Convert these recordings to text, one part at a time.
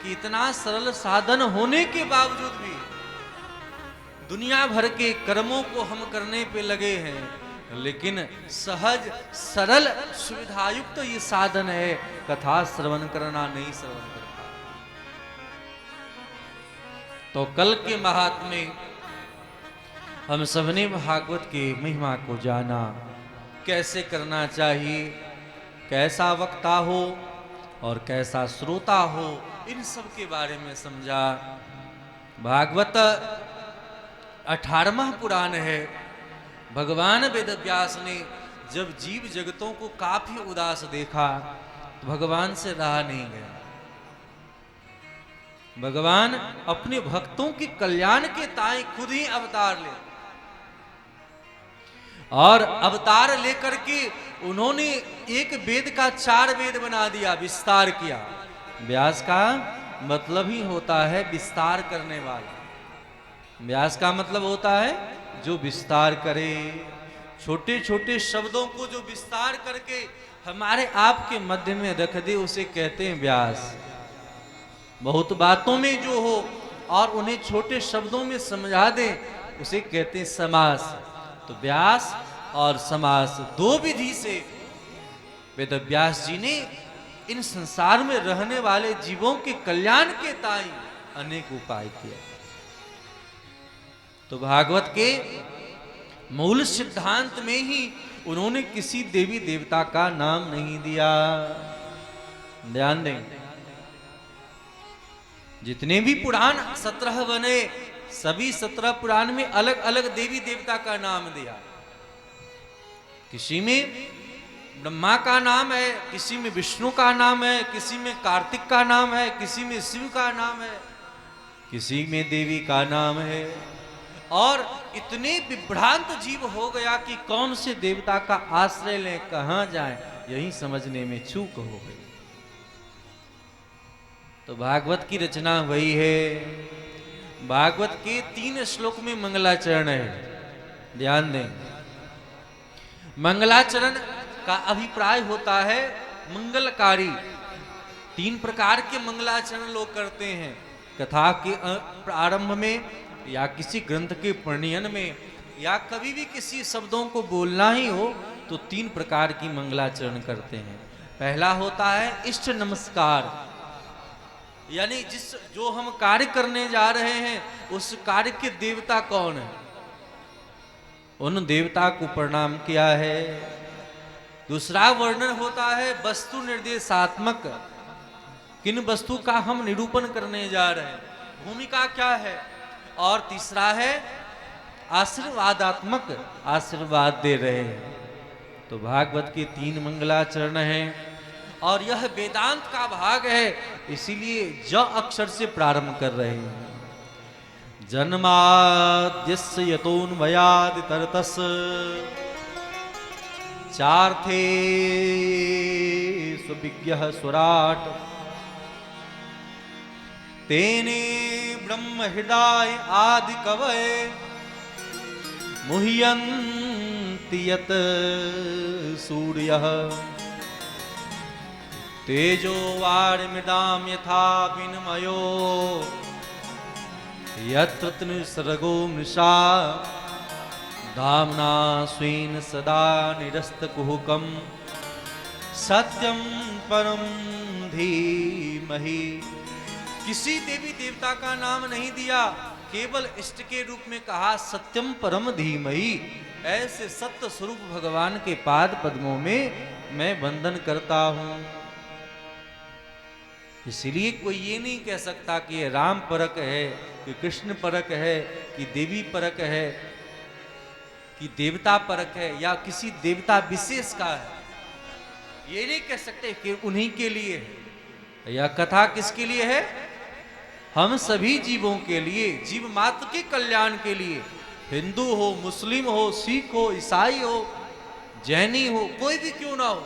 कि इतना सरल साधन होने के बावजूद भी दुनिया भर के कर्मों को हम करने पे लगे हैं, लेकिन सहज सरल सुविधायुक्त तो ये साधन है, कथा श्रवण करना नहीं श्रवण करता। तो कल के महात्म्य हम सबने भागवत की महिमा को जाना, कैसे करना चाहिए, कैसा वक्ता हो और कैसा श्रोता हो, इन सब के बारे में समझा। भागवत 18वां पुराण है। भगवान वेदव्यास ने जब जीव जगतों को काफी उदास देखा तो भगवान से रहा नहीं गया। भगवान अपने भक्तों के कल्याण के ताए खुद ही अवतार ले, और अवतार लेकर के उन्होंने एक वेद का 4 वेद बना दिया, विस्तार किया। व्यास का मतलब ही होता है विस्तार करने वाला। व्यास का मतलब होता है जो विस्तार करे, छोटे छोटे शब्दों को जो विस्तार करके हमारे आपके मध्य में रख दे, उसे कहते हैं व्यास। बहुत बातों में जो हो और उन्हें छोटे शब्दों में समझा दे, उसे कहते हैं समास। तो व्यास और समास दो विधि से वेदव्यास जी ने इन संसार में रहने वाले जीवों के कल्याण के ताई अनेक उपाय किए। तो भागवत के मूल सिद्धांत में ही उन्होंने किसी देवी देवता का नाम नहीं दिया। ध्यान दें, जितने भी पुराण 17 बने, सभी 17 पुराण में अलग अलग देवी देवता का नाम दिया। किसी में ब्रह्मा का नाम है, किसी में विष्णु का नाम है, किसी में कार्तिक का नाम है, किसी में शिव का नाम है, किसी में देवी का नाम है। और इतने विभ्रांत जीव हो गया कि कौन से देवता का आश्रय लें, कहां जाएं, यही समझने में चूक हो गई। तो भागवत की रचना वही है। भागवत के 3 श्लोक में मंगलाचरण है। ध्यान दें, मंगलाचरण का अभिप्राय होता है मंगलकारी। 3 प्रकार के मंगलाचरण लोग करते हैं। कथा के प्रारंभ में, या किसी ग्रंथ के परिणयन में, या कभी भी किसी शब्दों को बोलना ही हो तो 3 प्रकार की मंगलाचरण करते हैं। पहला होता है इष्ट नमस्कार, यानी जो हम कार्य करने जा रहे हैं उस कार्य के देवता कौन है, उन देवता को प्रणाम किया है। दूसरा वर्णन होता है वस्तु निर्देशात्मक, किन वस्तु का हम निरूपण करने जा रहे हैं, भूमिका क्या है। और तीसरा है आशीर्वादात्मक, आशीर्वाद दे रहे हैं। तो भागवत के 3 मंगलाचरण हैं और यह वेदांत का भाग है, इसीलिए ज अक्षर से प्रारंभ कर रहे हैं। जन्माद्यस्य यतोन्वयादितरतस् चार्थे सुविज्ञः सुराट तेने ब्रह्म हृदय आदि कवये मुह्यन्ति यत् सूर्यः तेजो वारिमृदां यथा विनिमयो यत्र निसर्गो मृषा धाम्ना स्वेन सदा निरस्तकुहकं सत्यं परं धीमहि। किसी देवी देवता का नाम नहीं दिया, केवल इष्ट के रूप में कहा सत्यम परम धीमहि। ऐसे सत्य स्वरूप भगवान के पाद पद्मों में मैं वंदन करता हूं। इसलिए कोई ये नहीं कह सकता कि ये राम परक है, कि कृष्ण परक है, कि देवी परक है, कि देवता परक है, या किसी देवता विशेष का है। ये नहीं कह सकते कि उन्हीं के लिए है। यह कथा किसके लिए है? हम सभी जीवों के लिए, जीव मात्र के कल्याण के लिए। हिंदू हो, मुस्लिम हो, सिख हो, ईसाई हो, जैनी हो, कोई भी क्यों ना हो,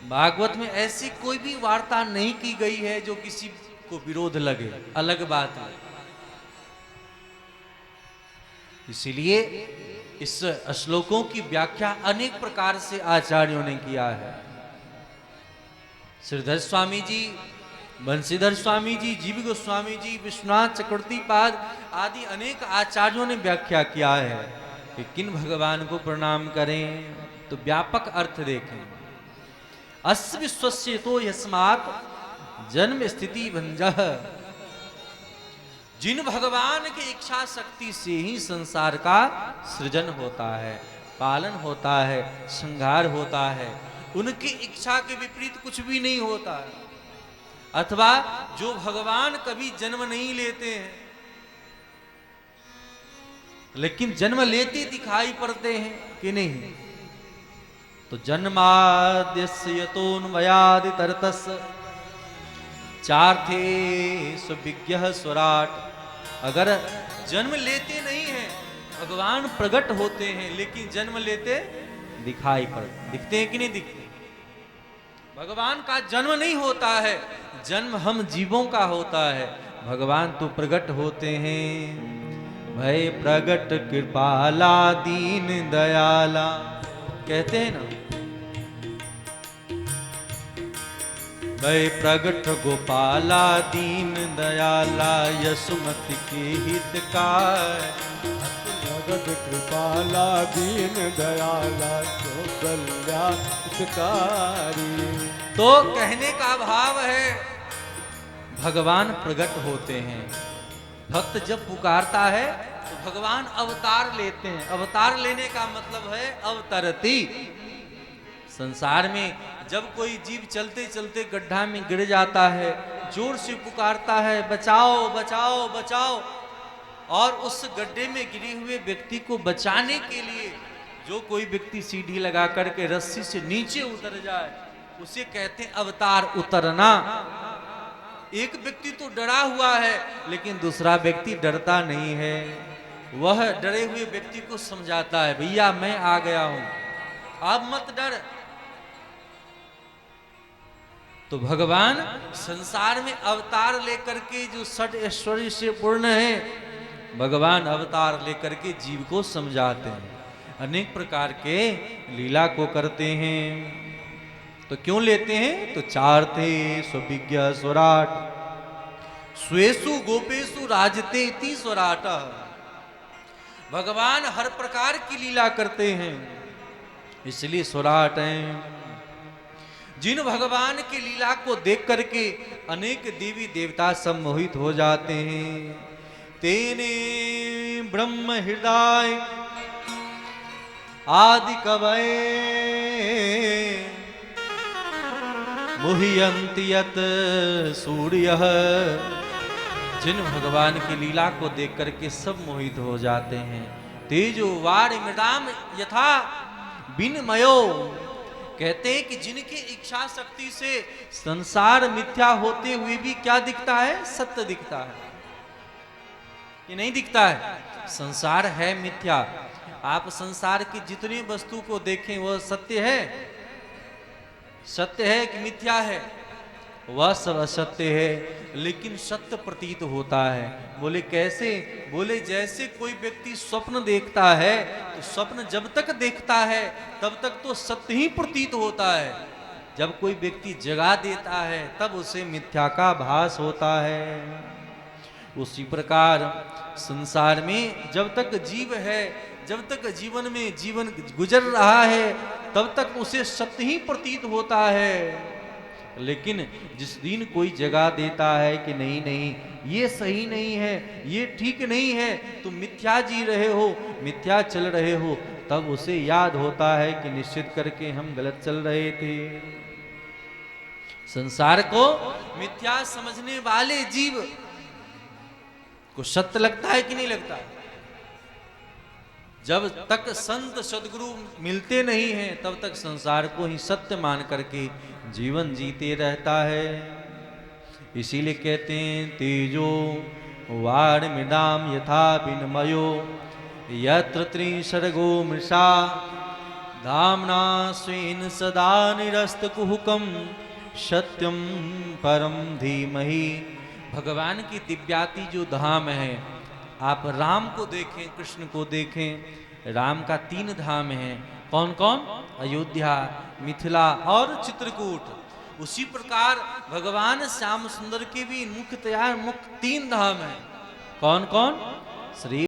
भागवत में ऐसी कोई भी वार्ता नहीं की गई है जो किसी को विरोध लगे, अलग बात है। इसीलिए इस श्लोकों की व्याख्या अनेक प्रकार से आचार्यों ने किया है। श्रीधर स्वामी जी बंशीधर स्वामी जी, जीव गोस्वामी जी, विश्वनाथ चक्रवर्ती पाद आदि अनेक आचार्यों ने व्याख्या किया है कि किन भगवान को प्रणाम करें। तो व्यापक अर्थ देखें। अस्य विश्वस्य तो यस्मात् जन्म स्थिति भंजः। जिन भगवान की इच्छा शक्ति से ही संसार का सृजन होता है, पालन होता है, संहार होता है, उनकी इच्छा के विपरीत कुछ भी नहीं होता है। अथवा जो भगवान कभी जन्म नहीं लेते हैं लेकिन जन्म लेते दिखाई पड़ते हैं कि नहीं। तो जन्माद्यस्य यतोन्मयादितरतस्य चार्थे स्वविज्ञः स्वराट। अगर जन्म लेते नहीं हैं, भगवान प्रकट होते हैं लेकिन जन्म लेते दिखाई पड़ते, दिखते हैं कि नहीं दिखते। भगवान का जन्म नहीं होता है, जन्म हम जीवों का होता है। भगवान तो प्रकट होते हैं। भय प्रगट कृपाला दीन दयाला, कहते हैं ना, भय प्रगट गोपाला दीन दयाला यशुमति के हितकार। प्रगट कृपाला दीन दयाला कल्याणकारी। तो कहने का भाव है भगवान प्रकट होते हैं। भक्त जब पुकारता है तो भगवान अवतार लेते हैं। अवतार लेने का मतलब है अवतरती। संसार में जब कोई जीव चलते चलते गड्ढा में गिर जाता है, जोर से पुकारता है बचाओ बचाओ बचाओ, और उस गड्ढे में गिरे हुए व्यक्ति को बचाने के लिए जो कोई व्यक्ति सीढ़ी लगा करके रस्सी से नीचे उतर जाए, उसे कहते हैं अवतार, उतरना। एक व्यक्ति तो डरा हुआ है लेकिन दूसरा व्यक्ति डरता नहीं है। वह डरे हुए व्यक्ति को समझाता है भैया मैं आ गया हूं, आप मत डर। तो भगवान संसार में अवतार लेकर के जो षट ऐश्वर्य से पूर्ण है, भगवान अवतार लेकर के जीव को समझाते हैं, अनेक प्रकार के लीला को करते हैं। तो क्यों लेते हैं? तो चार थे स्वविज्ञ स्वराट स्वेसु गोपेशु राजते इति स्वराट। भगवान हर प्रकार की लीला करते हैं इसलिए स्वराट हैं। जिन भगवान की लीला को देख करके अनेक देवी देवता सम्मोहित हो जाते हैं। तेने ब्रह्म हृदय आदि कवये मुह्यन्ति यत् सूर्यः। जिन भगवान की लीला को देख करके सब मोहित हो जाते हैं। तेजो वारि मृदाम यथा विनिमयो। कहते हैं कि जिनकी इच्छा शक्ति से संसार मिथ्या होते हुए भी क्या दिखता है? सत्य दिखता है। ये नहीं दिखता है संसार है मिथ्या। आप संसार की जितनी वस्तु को देखें वह सत्य है, सत्य है कि मिथ्या है? वह सब असत्य है लेकिन सत्य प्रतीत होता है। बोले कैसे? बोले जैसे कोई व्यक्ति स्वप्न देखता है तो स्वप्न जब तक देखता है तब तक तो सत्य ही प्रतीत होता है, जब कोई व्यक्ति जगा देता है तब उसे मिथ्या का भास होता है। उसी प्रकार संसार में जब तक जीव है, जब तक जीवन में जीवन गुजर रहा है तब तक उसे सत्य ही प्रतीत होता है। लेकिन जिस दिन कोई जगा देता है कि नहीं नहीं ये सही नहीं है, ये ठीक नहीं है, तुम मिथ्या जी रहे हो, मिथ्या चल रहे हो, तब उसे याद होता है कि निश्चित करके हम गलत चल रहे थे। संसार को मिथ्या समझने वाले जीव को सत्य लगता है कि नहीं लगता? जब तक संत सदगुरु मिलते नहीं हैं तब तक संसार को ही सत्य मान करके जीवन जीते रहता है। इसीलिए कहते हैं तेजो वार मृदाम यथा विनिमयो यत्र त्रिसर्गो मृषा धाम्ना स्वेन सदा निरस्त कुहुकम सत्यम परम धीमहि। भगवान की दिव्याति जो धाम है, आप राम को देखें, कृष्ण को देखें। राम का 3 धाम हैं। कौन कौन? अयोध्या, मिथिला और चित्रकूट। उसी प्रकार भगवान श्याम सुंदर के भी मुख्य तैयार मुख्य 3 धाम हैं। कौन कौन? श्री